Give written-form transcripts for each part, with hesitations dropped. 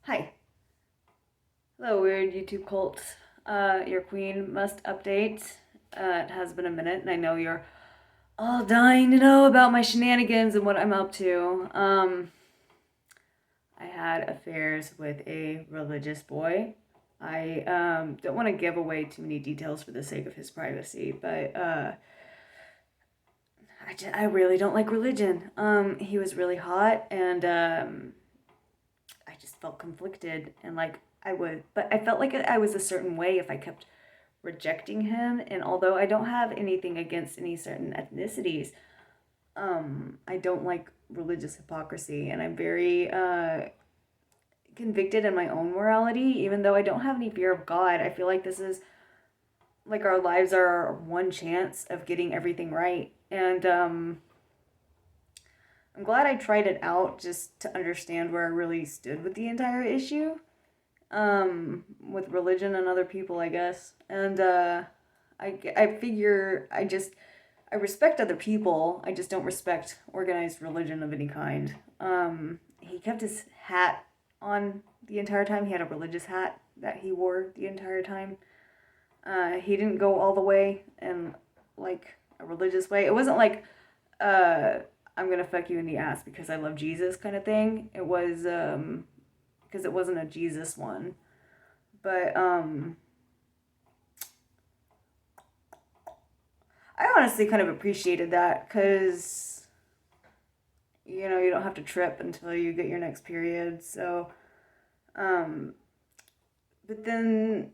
Hi. Hello, weird YouTube cult. Your queen must update. It has been a minute, and I know you're all dying to know about my shenanigans and what I'm up to. I had affairs with a religious boy. I don't want to give away too many details for the sake of his privacy, but I really don't like religion. He was really hot, and I just felt conflicted and like but I felt like I was a certain way if I kept rejecting him. And although I don't have anything against any certain ethnicities, I don't like religious hypocrisy, and I'm very convicted in my own morality. Even though I don't have any fear of God, I feel like this is like our lives are our one chance of getting everything right, and I'm glad I tried it out just to understand where I really stood with the entire issue, with religion and other people, I guess. And I figure I respect other people. I just don't respect organized religion of any kind. He kept his hat on the entire time. He had a religious hat that he wore the entire time. He didn't go all the way in like a religious way. It wasn't like uh, I'm gonna fuck you in the ass because I love Jesus kind of thing. It was because it wasn't a Jesus one. But I honestly kind of appreciated that because you don't have to trip until you get your next period. So, um, but then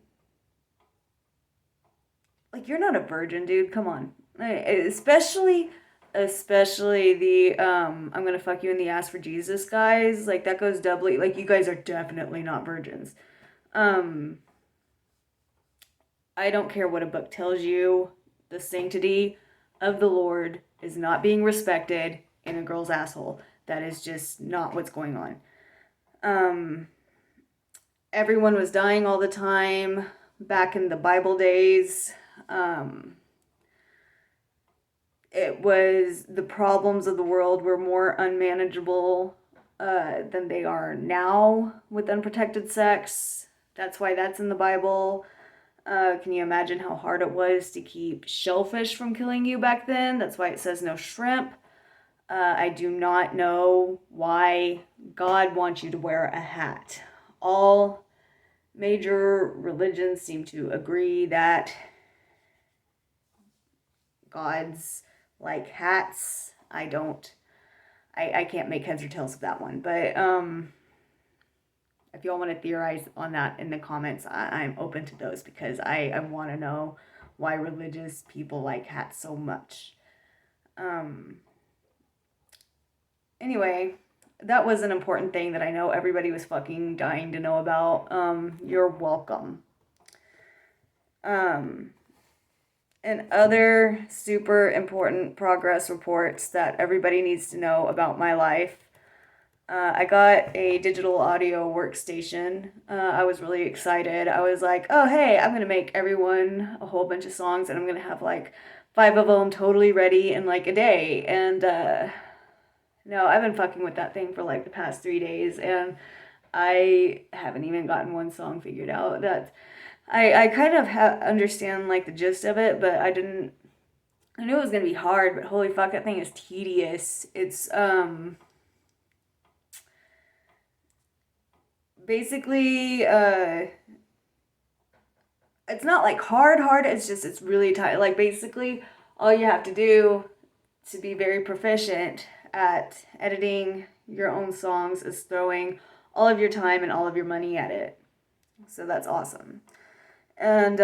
like you're not a virgin, dude. Come on, especially the I'm gonna fuck you in the ass for Jesus guys. Like that goes doubly. Like you guys are definitely not virgins. Um, I don't care what a book tells you. The sanctity of the Lord is not being respected in a girl's asshole. That is just not what's going on. Um, Everyone was dying all the time back in the Bible days. Um, it was the problems of the world were more unmanageable than they are now with unprotected sex. That's why that's in the Bible. Can you imagine how hard it was to keep shellfish from killing you back then? That's why it says no shrimp. I do not know why God wants you to wear a hat. All major religions seem to agree that gods like hats. I don't. I can't make heads or tails of that one. But if y'all want to theorize on that in the comments, I'm open to those because I want to know why religious people like hats so much. Um, anyway, that was an important thing that I know everybody was fucking dying to know about. You're welcome. Um, and other super important progress reports that everybody needs to know about my life. I got a digital audio workstation. I was really excited. I was like, oh, hey, I'm going to make everyone a whole bunch of songs and I'm going to have like 5 of them totally ready in like a day. And no, I've been fucking with that thing for like the past 3 days and I haven't even gotten one song figured out. I kind of understand like the gist of it, but I knew it was going to be hard, but holy fuck, that thing is tedious. It's, basically it's not like hard, it's just it's really tight. Like basically all you have to do to be very proficient at editing your own songs is throwing all of your time and all of your money at it. So that's awesome. And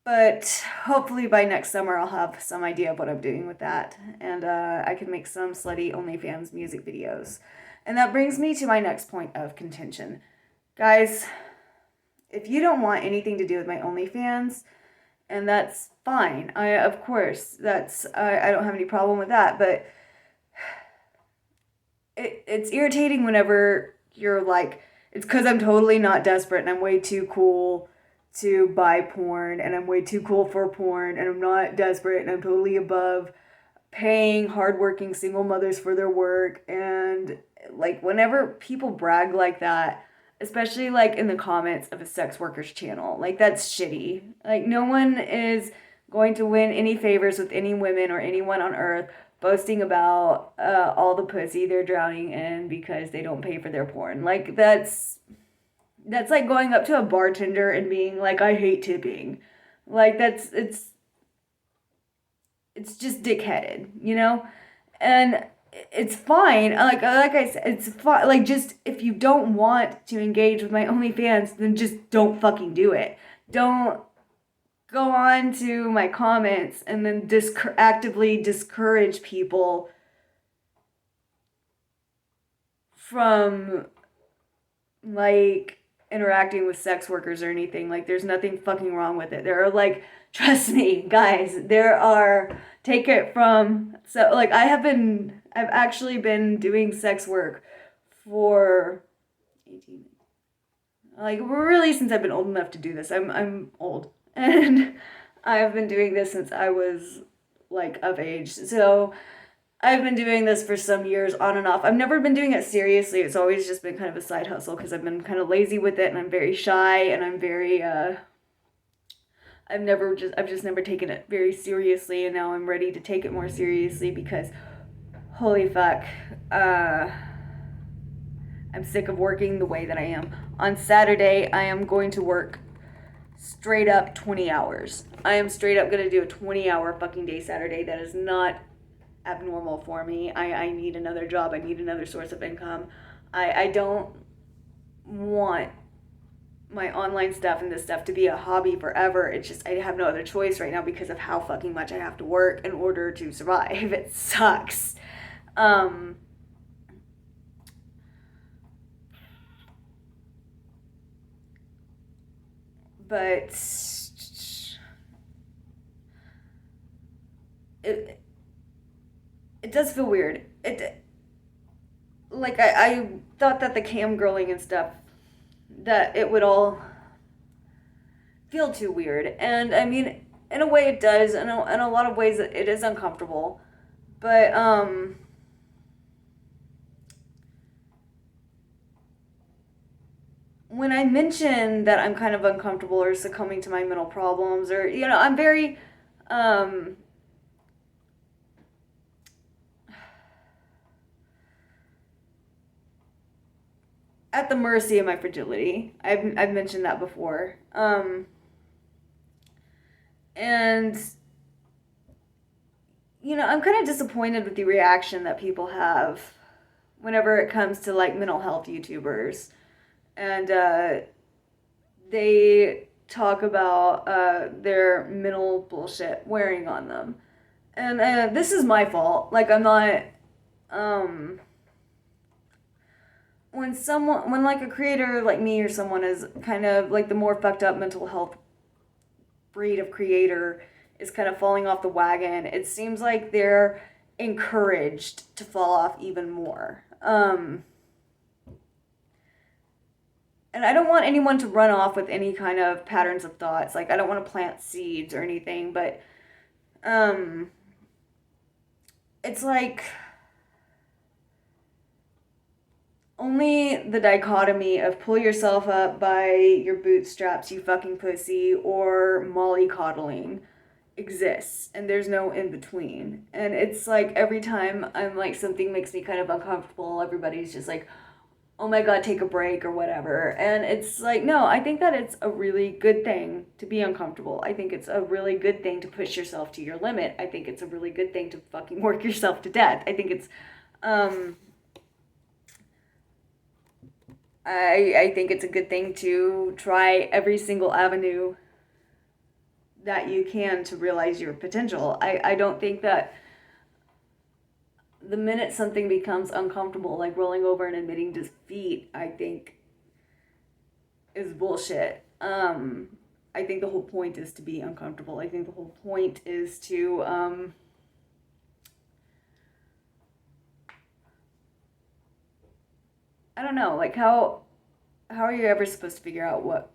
but hopefully by next summer I'll have some idea of what I'm doing with that, and I can make some slutty OnlyFans music videos. And that brings me to my next point of contention. Guys, if you don't want anything to do with my OnlyFans, and that's fine. Of course, I don't have any problem with that, but it's irritating whenever you're like, it's because I'm totally not desperate and I'm way too cool to buy porn and I'm way too cool for porn and I'm not desperate and I'm totally above paying hardworking single mothers for their work. And like whenever people brag like that, especially like in the comments of a sex worker's channel, like that's shitty. Like no one is going to win any favors with any women or anyone on earth boasting about all the pussy they're drowning in because they don't pay for their porn. Like that's like going up to a bartender and being like, I hate tipping. Like it's just dickheaded, you know? And it's fine. Like I said, it's fine. Like just if you don't want to engage with my OnlyFans, then just don't fucking do it. Don't go on to my comments and then actively discourage people from like interacting with sex workers or anything. Like there's nothing fucking wrong with it. There are like, trust me guys, there are, take it from, so like I've actually been doing sex work for 18, like really since I've been old enough to do this. I'm old and I've been doing this since I was like of age. So I've been doing this for some years on and off. I've never been doing it seriously. It's always just been kind of a side hustle because I've been kind of lazy with it and I'm very shy and I'm very I've just never taken it very seriously, and now I'm ready to take it more seriously because holy fuck, I'm sick of working the way that I am. On Saturday, I am going to work straight up 20 hours. I am straight up going to do a 20-hour fucking day Saturday. That is not abnormal for me. I need another job. I need another source of income. I don't want my online stuff and this stuff to be a hobby forever. It's just I have no other choice right now because of how fucking much I have to work in order to survive. It sucks. But it does feel weird. It like I thought that the cam girling and stuff, that it would all feel too weird, and I mean in a way it does. In a lot of ways it is uncomfortable, but when I mention that I'm kind of uncomfortable or succumbing to my mental problems, or you know, I'm very at the mercy of my fragility. I've mentioned that before. And you know, I'm kind of disappointed with the reaction that people have whenever it comes to like mental health YouTubers, and they talk about their mental bullshit wearing on them, and this is my fault. Like I'm not. When like a creator like me or someone is kind of like the more fucked up mental health breed of creator is kind of falling off the wagon, it seems like they're encouraged to fall off even more. And I don't want anyone to run off with any kind of patterns of thoughts. Like I don't want to plant seeds or anything, but it's like only the dichotomy of pull yourself up by your bootstraps, you fucking pussy, or mollycoddling exists, and there's no in between. And it's like every time I'm like something makes me kind of uncomfortable, everybody's just like, oh my god, take a break or whatever. And it's like, no, I think that it's a really good thing to be uncomfortable. I think it's a really good thing to push yourself to your limit. I think it's a really good thing to fucking work yourself to death. I think it's I think it's a good thing to try every single avenue that you can to realize your potential. I don't think that the minute something becomes uncomfortable, like rolling over and admitting defeat, I think is bullshit. I think the whole point is to be uncomfortable. I think the whole point is to I don't know, like how are you ever supposed to figure out what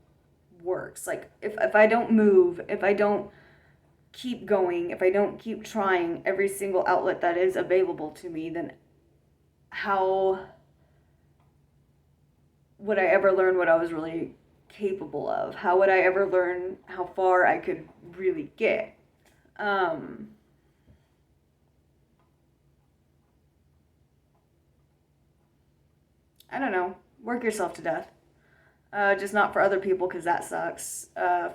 works? Like if I don't move, if I don't keep going, if I don't keep trying every single outlet that is available to me, then how would I ever learn what I was really capable of? How would I ever learn how far I could really get? Um, I don't know. Work yourself to death. Just not for other people because that sucks.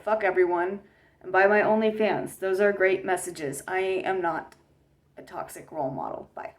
Fuck everyone. And buy my OnlyFans. Those are great messages. I am not a toxic role model. Bye.